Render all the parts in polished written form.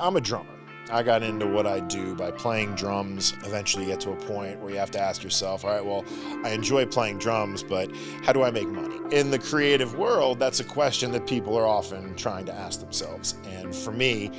I'm a drummer. I got into what I do by playing drums. Eventually you get to a point where you have to ask yourself, all right, well, I enjoy playing drums, but how do I make money? In the creative world, that's a question that people are often trying to ask themselves. And for me,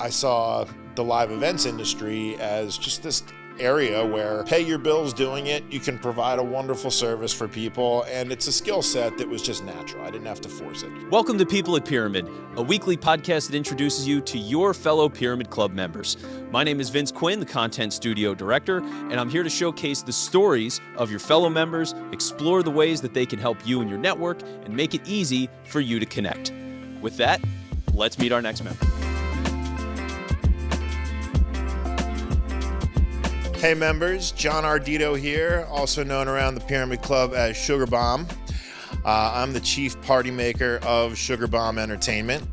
I saw the live events industry as just this area where pay your bills doing it, you can provide a wonderful service for people, and it's a skill set that was just natural. I didn't have to force it. Welcome to People at Pyramid, a weekly podcast that introduces you to your fellow Pyramid Club members. My name is Vince Quinn, the Content Studio Director, and I'm here to showcase the stories of your fellow members, explore the ways that they can help you and your network, and make it easy for you to connect. With that, let's meet our next member. Hey members, John Ardito here, also known around the Pyramid Club as Sugar Bomb. I'm the chief party maker of Sugar Bomb Entertainment,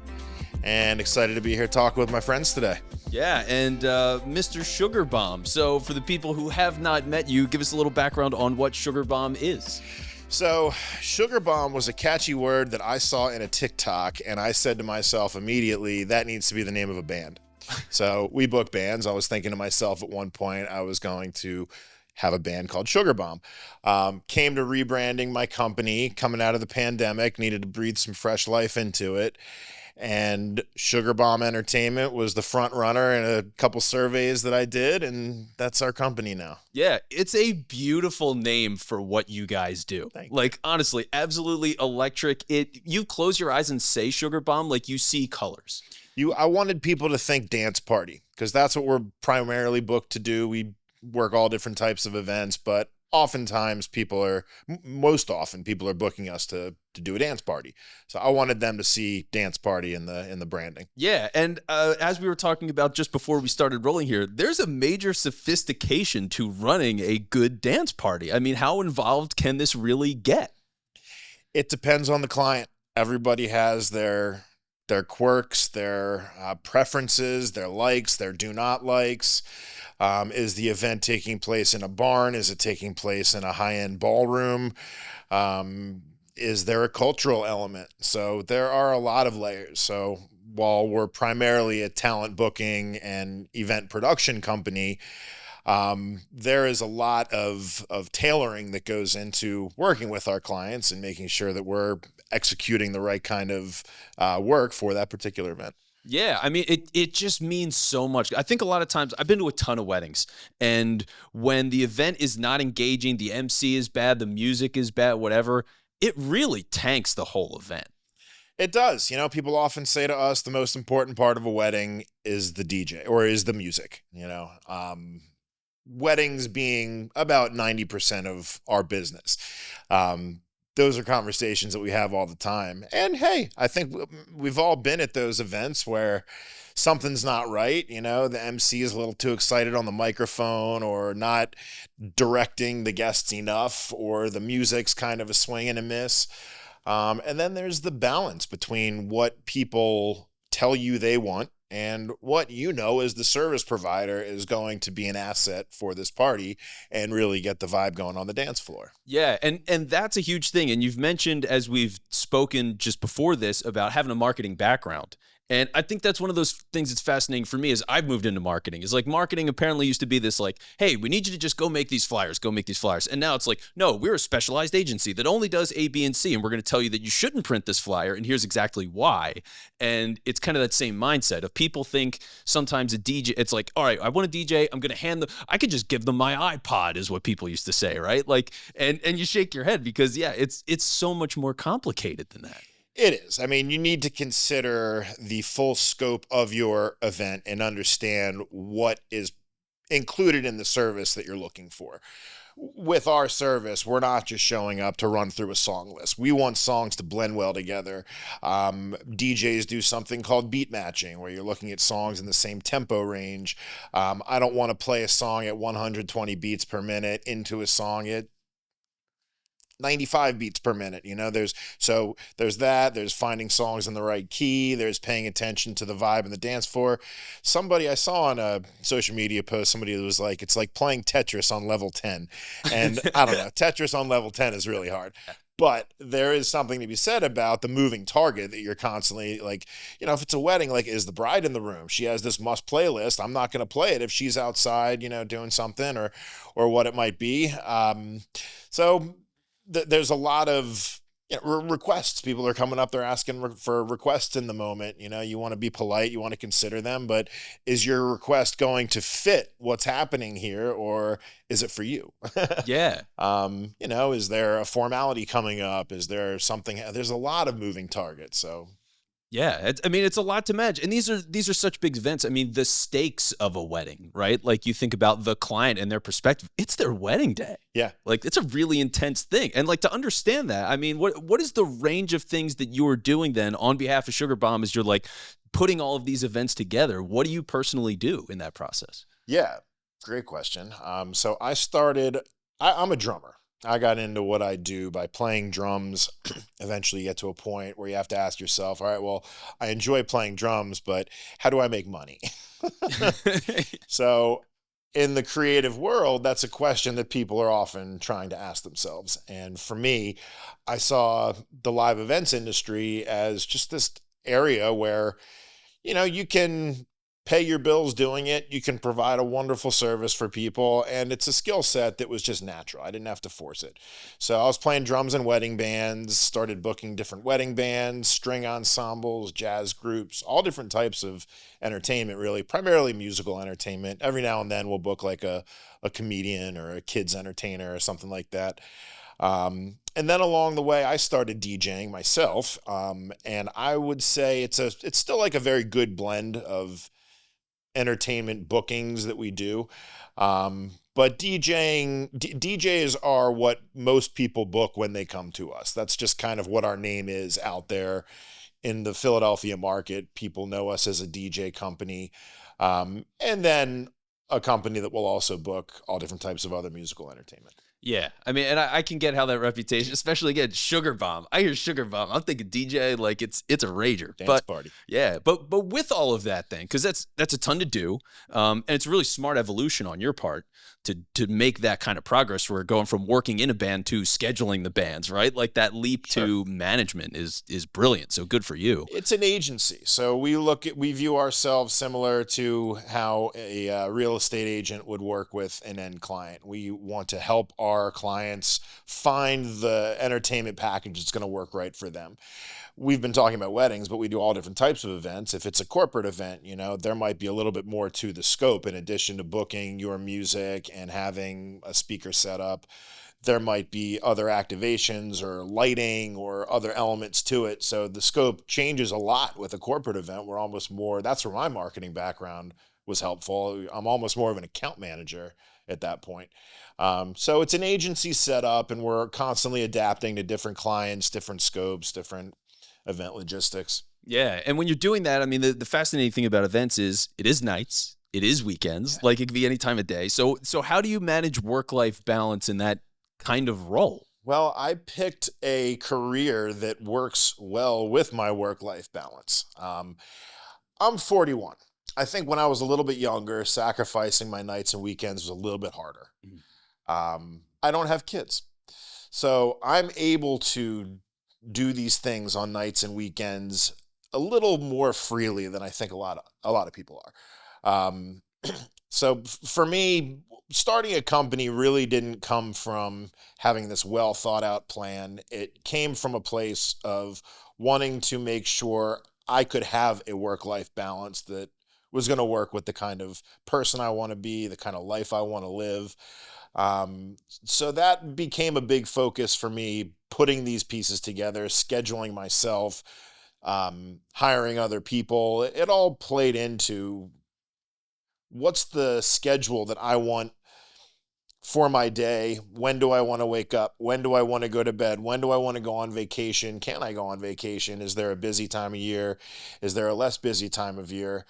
and excited to be here talking with my friends today. Yeah, and Mr. Sugar Bomb. So for the people who have not met you, give us a little background on what Sugar Bomb is. So Sugar Bomb was a catchy word that I saw in a TikTok, and I said to myself immediately, that needs to be the name of a band. So we book bands. I was thinking to myself at one point I was going to have a band called Sugar Bomb. Came to rebranding my company coming out of the pandemic, needed to breathe some fresh life into it. And Sugar Bomb Entertainment was the front runner in a couple surveys that I did, and that's our company now. Yeah, it's a beautiful name for what you guys do. Like, honestly, absolutely electric. You close your eyes and say Sugar Bomb like you see colors. I wanted people to think dance party because that's what we're primarily booked to do. We work all different types of events, but most often people are booking us to do a dance party. So I wanted them to see dance party in the branding. Yeah, and as we were talking about just before we started rolling here, there's a major sophistication to running a good dance party. I mean, how involved can this really get? It depends on the client. Everybody has their quirks, their preferences, their likes, their do not likes. Is the event taking place in a barn? Is it taking place in a high-end ballroom? Is there a cultural element? So there are a lot of layers. So while we're primarily a talent booking and event production company, there is a lot of tailoring that goes into working with our clients and making sure that we're executing the right kind of work for that particular event. Yeah, I mean, it just means so much. I think a lot of times, I've been to a ton of weddings, and when the event is not engaging, the MC is bad, the music is bad, whatever, it really tanks the whole event. It does. You know, people often say to us the most important part of a wedding is the DJ or is the music, weddings being about 90% of our business. Those are conversations that we have all the time. And hey, I think we've all been at those events where something's not right. You know, the MC is a little too excited on the microphone or not directing the guests enough, or the music's kind of a swing and a miss. And then there's the balance between what people tell you they want and what as the service provider is going to be an asset for this party and really get the vibe going on the dance floor. Yeah, and that's a huge thing. And you've mentioned, as we've spoken just before this, about having a marketing background. And I think that's one of those things that's fascinating for me as I've moved into marketing. Is like marketing apparently used to be this like, hey, we need you to just go make these flyers. And now it's like, no, we're a specialized agency that only does A, B, and C. And we're going to tell you that you shouldn't print this flyer. And here's exactly why. And it's kind of that same mindset of people think sometimes a DJ, it's like, all right, I want a DJ. I'm going to I could just give them my iPod is what people used to say, right? Like, and you shake your head because, yeah, it's so much more complicated than that. It is. I mean, you need to consider the full scope of your event and understand what is included in the service that you're looking for. With our service, we're not just showing up to run through a song list. We want songs to blend well together. DJs do something called beat matching, where you're looking at songs in the same tempo range. I don't want to play a song at 120 beats per minute into a song at 95 beats per minute. There's that, there's finding songs in the right key, there's paying attention to the vibe and the dance floor. Somebody I saw on a social media post, somebody was like, it's like playing Tetris on level 10. And I don't know, Tetris on level 10 is really hard. But there is something to be said about the moving target that you're constantly like, if it's a wedding, like, is the bride in the room? She has this must playlist. I'm not going to play it if she's outside, doing something or what it might be. So there's a lot of requests. People are coming up, they're asking for requests in the moment. You want to be polite, you want to consider them, but is your request going to fit what's happening here, or is it for you? Yeah. Is there a formality coming up? Is there something? There's a lot of moving targets. So Yeah, I mean, it's a lot to manage, and these are such big events. I mean, the stakes of a wedding, right? Like you think about the client and their perspective. It's their wedding day. yeah, Like it's a really intense thing, and like to understand that. I mean, what is the range of things that you are doing then on behalf of Sugar Bomb as you're like putting all of these events together? What do you personally do in that process? yeah, great question. So I started. I'm a drummer. I got into what I do by playing drums. Eventually, you get to a point where you have to ask yourself, all right, well, I enjoy playing drums, but how do I make money? So, in the creative world, that's a question that people are often trying to ask themselves. And for me, I saw the live events industry as just this area where you can pay your bills doing it. You can provide a wonderful service for people. And it's a skill set that was just natural. I didn't have to force it. So I was playing drums in wedding bands, started booking different wedding bands, string ensembles, jazz groups, all different types of entertainment, really, primarily musical entertainment. Every now and then we'll book like a comedian or a kid's entertainer or something like that. And then along the way, I started DJing myself, and I would say it's still like a very good blend of entertainment bookings that we do. But DJs are what most people book when they come to us. That's just kind of what our name is out there in the Philadelphia market. People know us as a DJ company, and then a company that will also book all different types of other musical entertainment. Yeah, I mean, and I can get how that reputation, especially again, Sugar Bomb. I hear Sugar Bomb, I'm thinking DJ, like it's a rager. Dance But party. yeah, but with all of that, then, because that's a ton to do, and it's a really smart evolution on your part to make that kind of progress. Where going from working in a band to scheduling the bands, right? Like that leap Sure. to management is brilliant. So good for you. It's an agency. So we view ourselves similar to how a real estate agent would work with an end client. We want to help our clients find the entertainment package that's going to work right for them. We've been talking about weddings, but we do all different types of events. If it's a corporate event, there might be a little bit more to the scope in addition to booking your music and having a speaker set up. There might be other activations or lighting or other elements to it. So the scope changes a lot with a corporate event. We're almost more, that's where my marketing background was helpful. I'm almost more of an account manager at that point. So it's an agency setup, and we're constantly adapting to different clients, different scopes, different event logistics. Yeah, and when you're doing that, I mean, the fascinating thing about events is it is nights, it is weekends, like it could be any time of day. So how do you manage work-life balance in that kind of role? Well, I picked a career that works well with my work-life balance. I'm 41. I think when I was a little bit younger, sacrificing my nights and weekends was a little bit harder. I don't have kids, so I'm able to do these things on nights and weekends a little more freely than I think a lot of people are. So for me, starting a company really didn't come from having this well thought out plan. It came from a place of wanting to make sure I could have a work life balance that was going to work with the kind of person I want to be, the kind of life I want to live. So that became a big focus for me, putting these pieces together, scheduling myself, hiring other people. It all played into what's the schedule that I want for my day. When do I want to wake up? When do I want to go to bed? When do I want to go on vacation? Can I go on vacation? Is there a busy time of year? Is there a less busy time of year?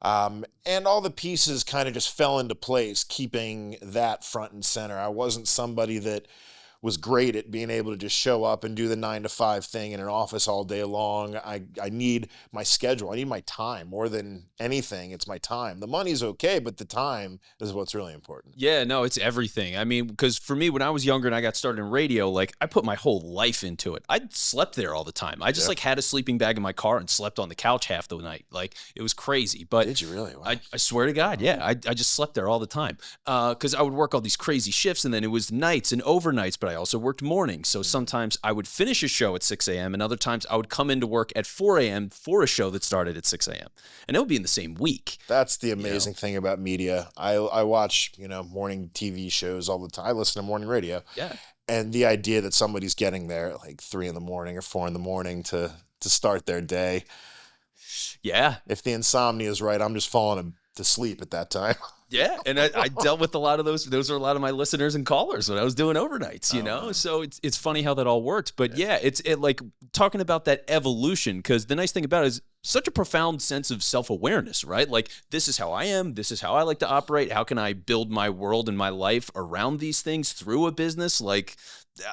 And all the pieces kind of just fell into place, keeping that front and center. I wasn't somebody that was great at being able to just show up and do the 9 to 5 thing in an office all day long. I need my schedule. I need my time more than anything. It's my time. The money's okay, but the time is what's really important. Yeah, no, it's everything. I mean, because for me, when I was younger and I got started in radio, like I put my whole life into it. I slept there all the time. I just like had a sleeping bag in my car and slept on the couch half the night. Like it was crazy. But Did you really? Wow. I swear to God, yeah, I just slept there all the time because I would work all these crazy shifts, and then it was nights and overnights, but I also worked mornings. So sometimes I would finish a show at 6 a.m. and other times I would come into work at 4 a.m. for a show that started at 6 a.m. And it would be in the same week. That's the amazing thing about media. I watch, morning TV shows all the time. I listen to morning radio. Yeah. And the idea that somebody's getting there at like 3 in the morning or 4 in the morning to start their day. Yeah. If the insomnia is right, I'm just falling to sleep at that time. Yeah, and I dealt with a lot of those. Those are a lot of my listeners and callers when I was doing overnights, Man. So it's funny how that all worked. But yeah, it's like talking about that evolution, because the nice thing about it is such a profound sense of self-awareness, right? Like, this is how I am. This is how I like to operate. How can I build my world and my life around these things through a business? Like,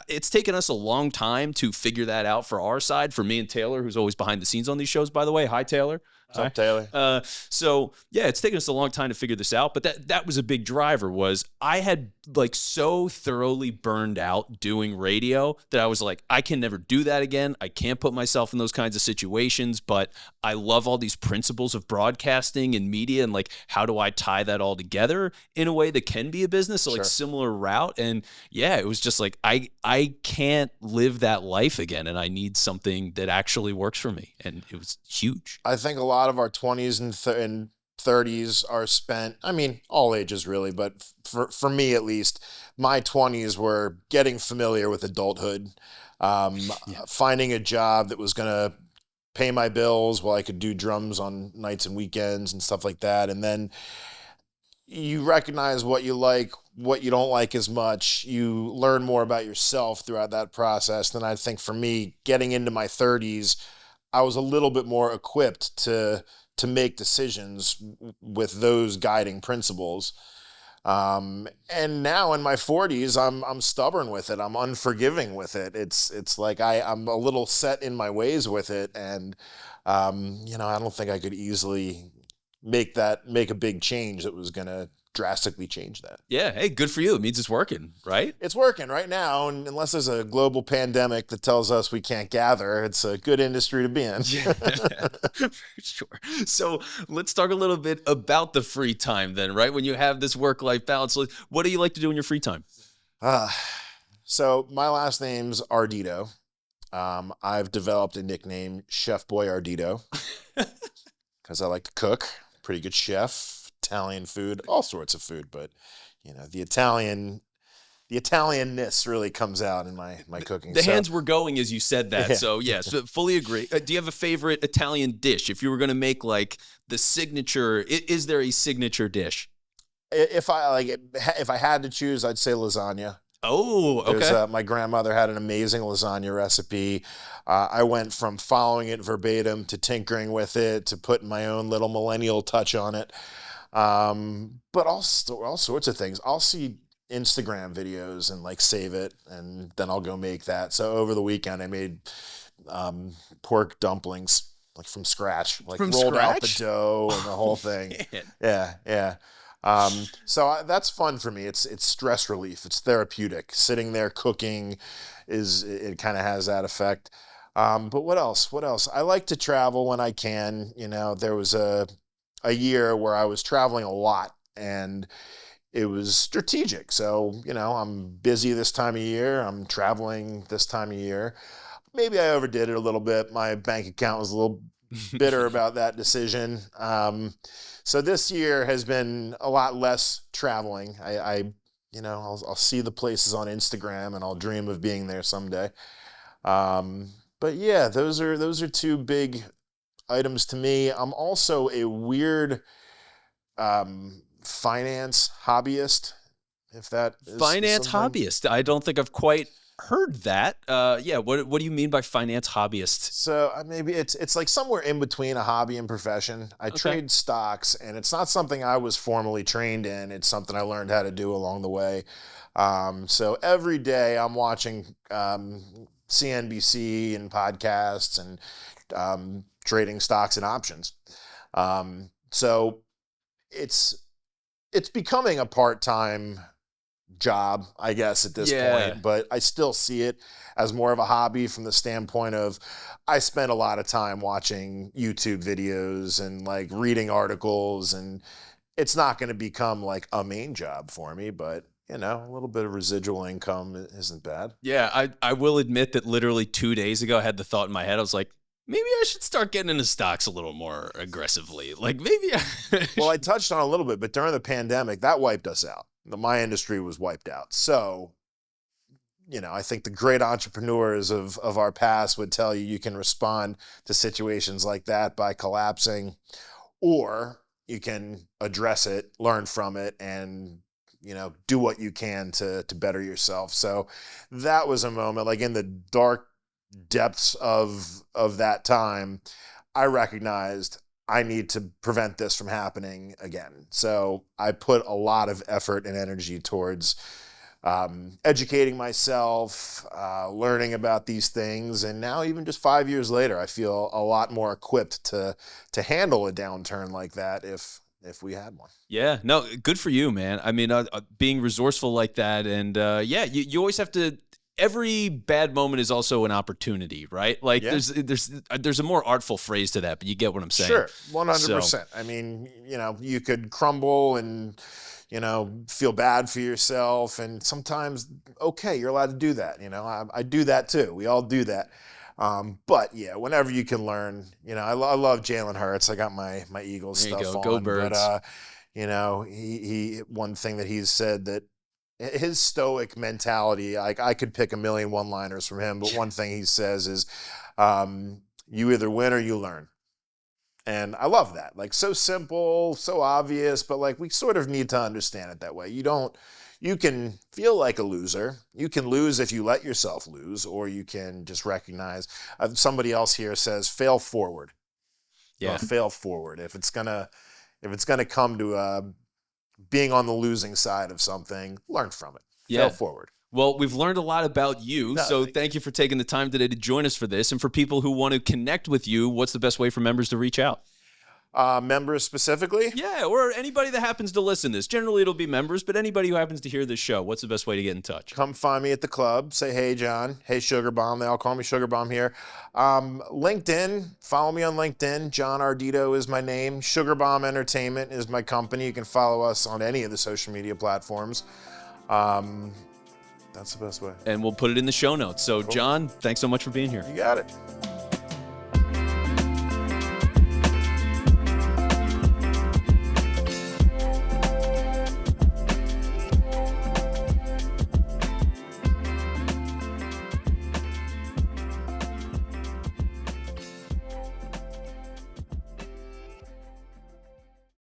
it's taken us a long time to figure that out for our side, for me and Taylor, who's always behind the scenes on these shows, by the way. Hi, Taylor. What's up, Taylor? So yeah, it's taken us a long time to figure this out, but that was a big driver. Was I had like so thoroughly burned out doing radio that I was like, I can never do that again. I can't put myself in those kinds of situations, but I love all these principles of broadcasting and media, and like, how do I tie that all together in a way that can be a business? So like similar route. And yeah, it was just like, I can't live that life again, and I need something that actually works for me. And it was huge. I think a lot of our 20s and 30s are spent, I mean, all ages really, but for me at least, my 20s were getting familiar with adulthood, finding a job that was going to pay my bills while I could do drums on nights and weekends and stuff like that. And then you recognize what you like, what you don't like as much. You learn more about yourself throughout that process. Then I think for me, getting into my 30s, I was a little bit more equipped to make decisions with those guiding principles. And now in my 40s, I'm stubborn with it. I'm unforgiving with it. It's like I'm a little set in my ways with it, and I don't think I could easily make a big change that was gonna drastically change that. Yeah, hey, good for you. It means it's working, right? It's working right now, and unless there's a global pandemic that tells us we can't gather, it's a good industry to be in. Yeah, for sure. So let's talk a little bit about the free time then, right? When you have this work-life balance, what do you like to do in your free time? So my last name's Ardito. I've developed a nickname, Chef Boy Ardito, because I like to cook. Pretty good chef. Italian food, all sorts of food, but the Italianness really comes out in my cooking. The hands were going as you said that. Yeah. So yes, fully agree. Do you have a favorite Italian dish? If you were going to make like the signature, is there a signature dish? If I had to choose, I'd say lasagna. Oh, okay. My grandmother had an amazing lasagna recipe. I went from following it verbatim to tinkering with it to putting my own little millennial touch on it. But all sorts of things. I'll see Instagram videos and like save it, and then I'll go make that. So over the weekend, I made pork dumplings like from scratch, like rolled out the dough and the whole thing. Yeah. So that's fun for me. It's stress relief. It's therapeutic. Sitting there cooking it kind of has that effect. But what else? I like to travel when I can. There was a year where I was traveling a lot, and it was strategic. So, I'm busy this time of year. I'm traveling this time of year. Maybe I overdid it a little bit. My bank account was a little bitter about that decision. So this year has been a lot less traveling. I'll see the places on Instagram and I'll dream of being there someday. But yeah, those are two big items to me. I'm also a weird finance hobbyist, if that is finance something. Hobbyist. I don't think I've quite heard that. Yeah. What do you mean by finance hobbyist? So maybe it's like somewhere in between a hobby and profession. I Okay. trade stocks, and it's not something I was formally trained in. It's something I learned how to do along the way. So every day I'm watching CNBC and podcasts and trading stocks and options. So it's becoming a part-time job, I guess, at this Yeah. point, but I still see it as more of a hobby from the standpoint of I spend a lot of time watching YouTube videos and like reading articles, and it's not going to become like a main job for me, but a little bit of residual income isn't bad. Yeah. I will admit that literally 2 days ago, I had the thought in my head. I was like, maybe I should start getting into stocks a little more aggressively. Like maybe Well, I touched on it a little bit, but during the pandemic, that wiped us out. My industry was wiped out. So I think the great entrepreneurs of our past would tell you can respond to situations like that by collapsing, or you can address it, learn from it, and do what you can to better yourself. So that was a moment, like in the dark depths of that time, I recognized I need to prevent this from happening again. So I put a lot of effort and energy towards educating myself, learning about these things. And now, even just 5 years later, I feel a lot more equipped to handle a downturn like that if we had one. Yeah, no, good for you, man. I mean, being resourceful like that, and yeah, you always have to. Every bad moment is also an opportunity, right? Like Yeah. there's a more artful phrase to that, but you get what I'm saying. Sure, So 100%. I mean, you could crumble and, feel bad for yourself. And sometimes, okay, you're allowed to do that. I do that too. We all do that. But yeah, whenever you can learn, I love Jalen Hurts. I got my Eagles there you stuff go, on. go Birds. But, he one thing that he's said that his stoic mentality, like I could pick a million one-liners from him, but one thing he says is, you either win or you learn. And I love that. Like, so simple, so obvious, but like we sort of need to understand it that way. You can feel like a loser. You can lose if you let yourself lose, or you can just recognize. Somebody else here says, fail forward. Yeah. Fail forward. If it's gonna come to being on the losing side of something, learn from it. Yeah. Fail forward. Well, we've learned a lot about you, so thank you for taking the time today to join us for this. And for people who want to connect with you, what's the best way for members to reach out? Members specifically? Yeah, or anybody that happens to listen to this. Generally, it'll be members, but anybody who happens to hear this show, what's the best way to get in touch? Come find me at the club. Say, hey, John. Hey, Sugar Bomb. They all call me Sugar Bomb here. LinkedIn. Follow me on LinkedIn. John Ardito is my name. Sugar Bomb Entertainment is my company. You can follow us on any of the social media platforms. That's the best way. And we'll put it in the show notes. So, John, thanks so much for being here. You got it.